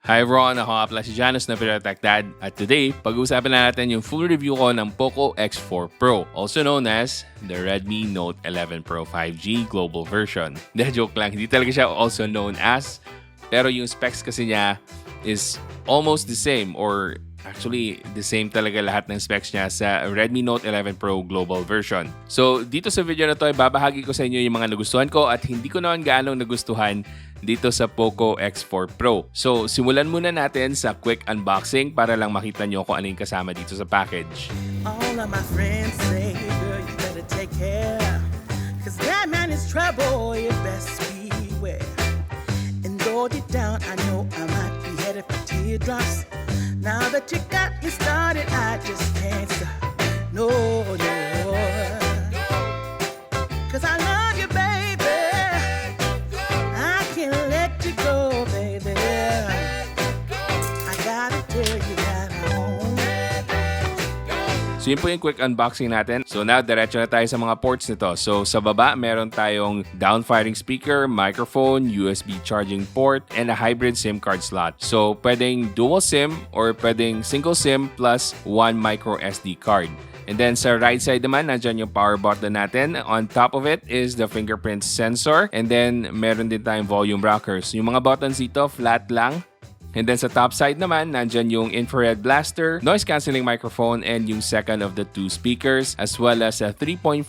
Hi everyone, ako nga pala si Janus na Techdad at today, pag-uusapan na natin yung full review ko ng Poco X4 Pro, also known as the Redmi Note 11 Pro 5G Global Version. Hindi, joke lang, hindi talaga siya also known as, pero yung specs kasi niya is almost the same or actually the same talaga lahat ng specs niya sa Redmi Note 11 Pro Global Version. So dito sa video na to, babahagi ko sa inyo yung mga nagustuhan ko at hindi ko naman gaano nagustuhan dito sa Poco X4 Pro. So, simulan muna natin sa quick unboxing para lang makita nyo kung ano yung kasama dito sa package. All of my friends say, girl, you better take care, cause that man is trouble, you best beware. And though deep down, I know I might be headed for teardrops. Now that you got me started, I just can't stop. No, no. Cause I love you, baby. I can't let you go, baby. I gotta tell you that I won't. So yun po yung quick unboxing natin. So now, diretso na tayo sa mga ports nito. So sa baba, meron tayong down-firing speaker, microphone, USB charging port, and a hybrid SIM card slot. So pwedeng dual SIM or pwedeng single SIM plus 1 micro SD card. And then sa right side naman, nandyan yung power button natin. On top of it is the fingerprint sensor. And then meron din tayong volume rockers. Yung mga buttons dito, flat lang. And then sa top side naman, nandyan yung infrared blaster, noise cancelling microphone, and yung second of the two speakers, as well as a 3.5mm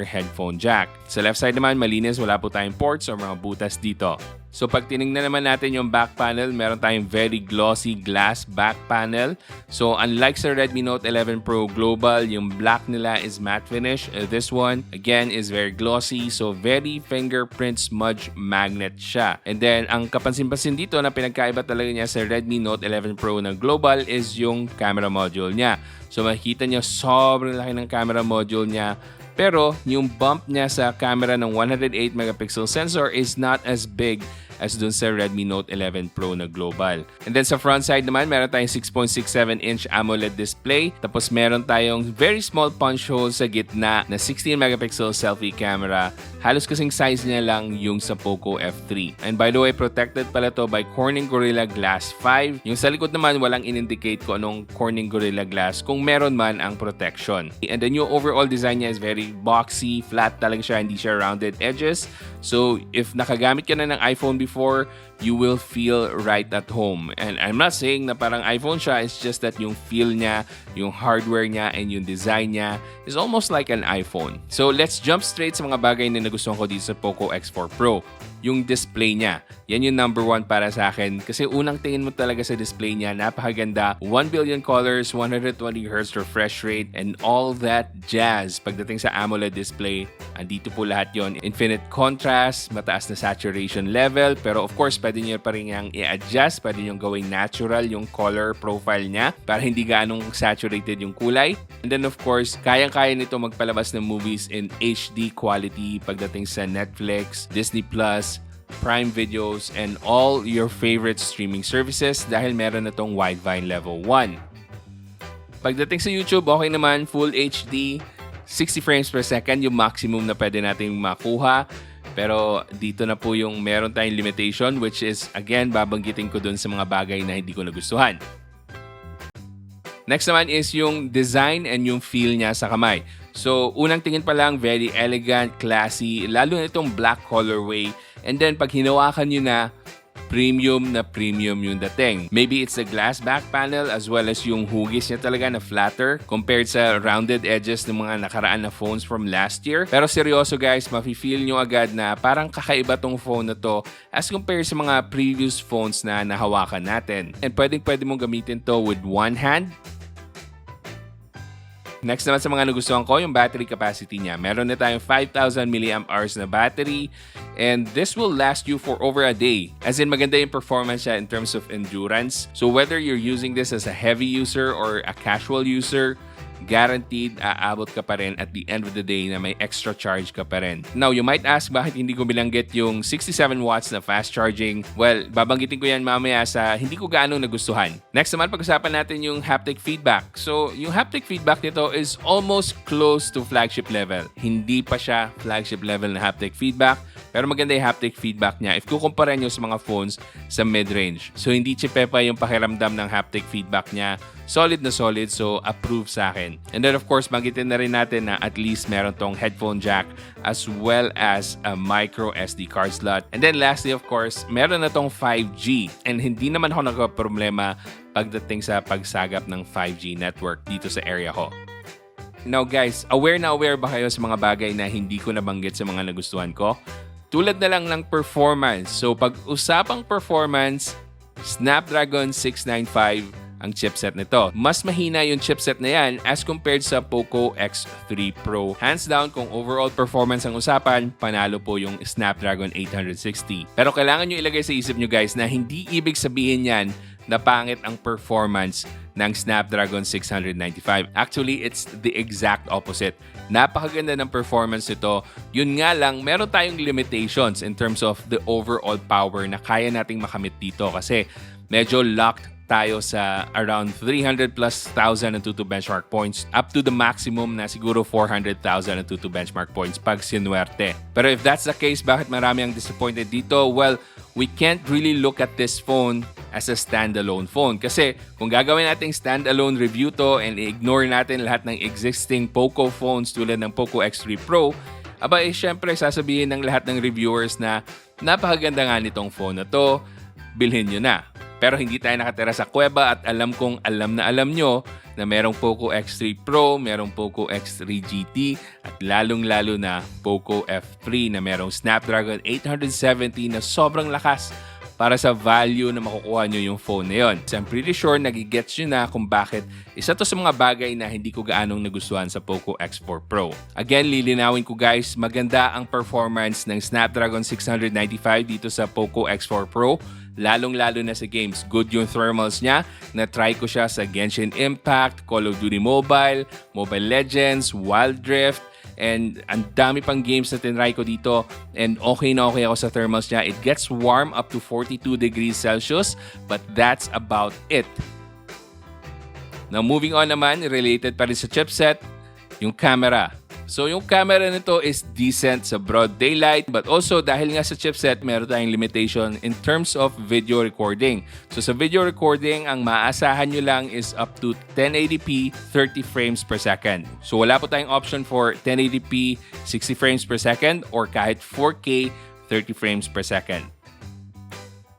headphone jack. Sa left side naman, malinis, wala po tayong ports or mga butas dito. So pag tinignan naman natin yung back panel, meron tayong very glossy glass back panel. So unlike sa Redmi Note 11 Pro Global, yung black nila is matte finish. This one, again, is very glossy. So very fingerprint smudge magnet siya. And then ang kapansin-pansin dito na pinagkaiba talaga niya sa Redmi Note 11 Pro na Global is yung camera module niya. So makikita niyo sobrang laki ng camera module niya. Pero yung bump niya sa camera ng 108 megapixel sensor is not as big as dun sa Redmi Note 11 Pro na Global. And then sa front side naman, meron tayong 6.67-inch AMOLED display. Tapos meron tayong very small punch hole sa gitna na 16 megapixel selfie camera. Halos kasing size niya lang yung sa Poco F3. And by the way, protected pala to by Corning Gorilla Glass 5. Yung sa likod naman, walang in-indicate kung anong Corning Gorilla Glass kung meron man ang protection. And then yung overall design niya is very boxy, flat talaga siya, hindi siya rounded edges. So if nakagamit ka na ng iPhone before, you will feel right at home. And I'm not saying na parang iPhone siya, it's just that yung feel niya, yung hardware niya, and yung design niya is almost like an iPhone. So let's jump straight sa mga bagay na nagustuhan ko dito sa Poco X4 Pro. Yung display niya, yan yung number one para sa akin. Kasi unang tingin mo talaga sa display niya, napakaganda. 1 billion colors, 120Hz refresh rate, and all that jazz. Pagdating sa AMOLED display, andito po lahat yon. Infinite contrast, mataas na saturation level, pero of course, pwede nyo pa rin yung i-adjust, pwede nyo gawing natural yung color profile niya para hindi ganong saturated yung kulay. And then of course, kayang-kaya nito magpalabas ng movies in HD quality pagdating sa Netflix, Disney Plus, Prime Videos, and all your favorite streaming services dahil meron na tong Widevine Level 1. Pagdating sa YouTube, okay naman, Full HD, 60 frames per second yung maximum na pwede nating makuha. Pero dito na po yung meron tayong limitation, which is, again, babanggitin ko dun sa mga bagay na hindi ko nagustuhan. Next naman is yung design and yung feel niya sa kamay. So, unang tingin pa lang, very elegant, classy, lalo na itong black colorway. And then, pag hinawakan nyo na, premium yung dating. Maybe it's the glass back panel as well as yung hugis niya talaga na flatter compared sa rounded edges ng mga nakaraan na phones from last year. Pero seryoso guys, mafe-feel nyo agad na parang kakaiba tong phone na to as compared sa mga previous phones na nahawakan natin. And pwede mong gamitin to with one hand. Next naman sa mga nagustuhan ko, yung battery capacity niya. Meron na tayong 5,000 mAh na battery and this will last you for over a day. As in, maganda yung performance siya in terms of endurance. So whether you're using this as a heavy user or a casual user, guaranteed aabot ka pa rin at the end of the day na may extra charge ka pa rin. Now, you might ask bakit hindi ko binanggit yung 67 watts na fast charging. Well, babanggitin ko yan mamaya sa hindi ko gaano nagustuhan. Next naman, pag-usapan natin yung haptic feedback. So, yung haptic feedback nito is almost close to flagship level. Hindi pa siya flagship level na haptic feedback, Pero maganda yung haptic feedback niya if kukumpara nyo sa mga phones sa mid-range. So hindi chipepa yung pakiramdam ng haptic feedback niya. Solid na solid, so approve sa akin. And then of course, magitin na rin natin na at least meron tong headphone jack as well as a micro SD card slot. And then lastly, of course, meron na tong 5G. And hindi naman ako nagka-problema pagdating sa pagsagap ng 5G network dito sa area ko. Now guys, aware na aware ba kayo sa mga bagay na hindi ko nabanggit sa mga nagustuhan ko? Tulad na lang ng performance. So pag usapang performance, Snapdragon 695 ang chipset nito. Mas mahina yung chipset na yan as compared sa Poco X4 Pro. Hands down, kung overall performance ang usapan, panalo po yung Snapdragon 860. Pero kailangan nyo ilagay sa isip nyo guys na hindi ibig sabihin yan na pangit ang performance ng Snapdragon 695. Actually, it's the exact opposite. Napakaganda ng performance nito. Yun nga lang, meron tayong limitations in terms of the overall power na kaya nating makamit dito kasi medyo locked tayo sa around 300 plus thousand Antutu benchmark points up to the maximum na siguro 400,000 Antutu benchmark points pag sinuwerte. Pero if that's the case, bakit marami ang disappointed dito? Well, we can't really look at this phone as a standalone phone. Kasi kung gagawin nating standalone review to and ignore natin lahat ng existing Poco phones tulad ng Poco X3 Pro, aba syempre sasabihin ng lahat ng reviewers na napakaganda nga nitong phone na to, bilhin nyo na. Pero hindi tayo nakatira sa kuweba at alam kong alam na alam nyo na merong Poco X3 Pro, merong Poco X3 GT at lalong-lalo na Poco F3 na merong Snapdragon 870 na sobrang lakas para sa value na makukuha nyo yung phone na yun. So I'm pretty sure nagigets nyo na kung bakit isa to sa mga bagay na hindi ko gaanong nagustuhan sa Poco X4 Pro. Again, lilinawin ko guys, maganda ang performance ng Snapdragon 695 dito sa Poco X4 Pro. Lalong-lalo na sa games. Good yung thermals niya. Na-try ko siya sa Genshin Impact, Call of Duty Mobile, Mobile Legends, Wild Rift, and ang dami pang games na tinry ko dito. And okay na okay ako sa thermals niya. It gets warm up to 42 degrees Celsius, but that's about it. Now, moving on naman, related pa rin sa chipset, yung camera. So, yung camera nito is decent sa broad daylight, but also dahil nga sa chipset, meron tayong limitation in terms of video recording. So, sa video recording, ang maaasahan nyo lang is up to 1080p 30 frames per second. So, wala po tayong option for 1080p 60 frames per second or kahit 4K 30 frames per second.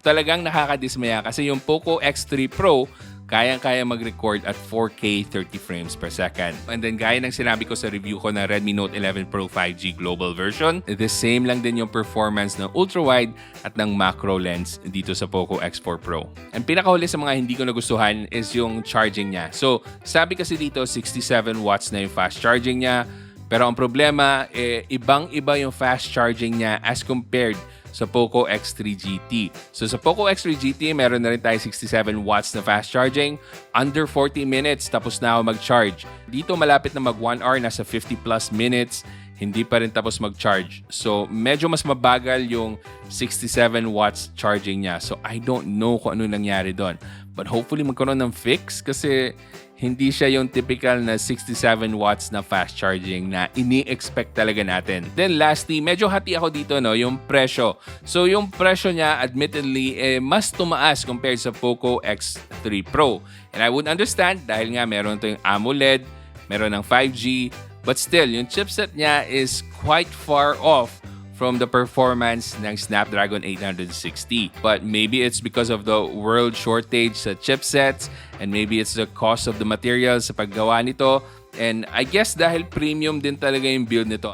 Talagang nakakadismaya kasi yung Poco X3 Pro, kayang-kaya mag-record at 4K 30 frames per second. And then gaya ng sinabi ko sa review ko na Redmi Note 11 Pro 5G global version, the same lang din yung performance ng ultra-wide at ng macro lens dito sa Poco X4 Pro. Ang pinakahuli sa mga hindi ko nagustuhan is yung charging niya. So, sabi kasi dito 67 watts na yung fast charging niya. Pero ang problema, ibang-iba yung fast charging niya as compared sa Poco X3 GT. So sa Poco X3 GT, meron na rin tayo 67 watts na fast charging. Under 40 minutes, tapos na ako mag-charge. Dito malapit na mag 1 hour, nasa 50 plus minutes, hindi pa rin tapos mag-charge. So medyo mas mabagal yung 67 watts charging niya. So I don't know kung ano nangyari doon. But hopefully magkaroon ng fix kasi hindi siya yung typical na 67 watts na fast charging na ini-expect talaga natin. Then lastly, medyo hati ako dito, no, yung presyo. So yung presyo niya, admittedly, mas tumaas compared sa Poco X3 Pro. And I would understand dahil nga meron ito yung AMOLED, meron ng 5G, but still, yung chipset niya is quite far off from the performance ng Snapdragon 860. But maybe it's because of the world shortage sa chipsets and maybe it's the cost of the materials sa paggawa nito. And I guess dahil premium din talaga yung build nito.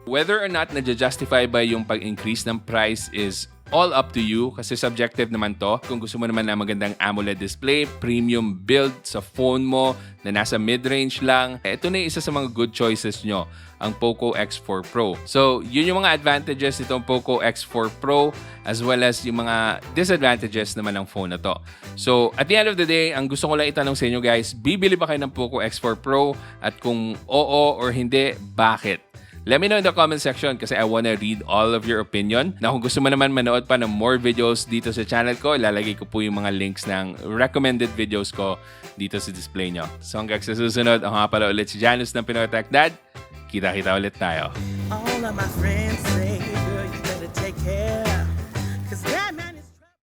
Whether or not na-justify ba yung pag-increase ng price is all up to you kasi subjective naman to. Kung gusto mo naman na magandang AMOLED display, premium build sa phone mo na nasa mid-range lang, ito na yung isa sa mga good choices nyo, ang Poco X4 Pro. So, yun yung mga advantages nitong Poco X4 Pro as well as yung mga disadvantages naman ng phone na to. So, at the end of the day, ang gusto ko lang itanong sa inyo guys, bibili ba kayo ng Poco X4 Pro? At kung oo or hindi, bakit? Let me know in the comment section kasi I wanna read all of your opinion. Na kung gusto mo naman manood pa ng more videos dito sa channel ko, ilalagay ko po yung mga links ng recommended videos ko dito sa display nyo. So hanggang sa susunod, ako nga pala ulit si Janus ng Pinoy Techdad. Kita-kita ulit tayo. All of my friends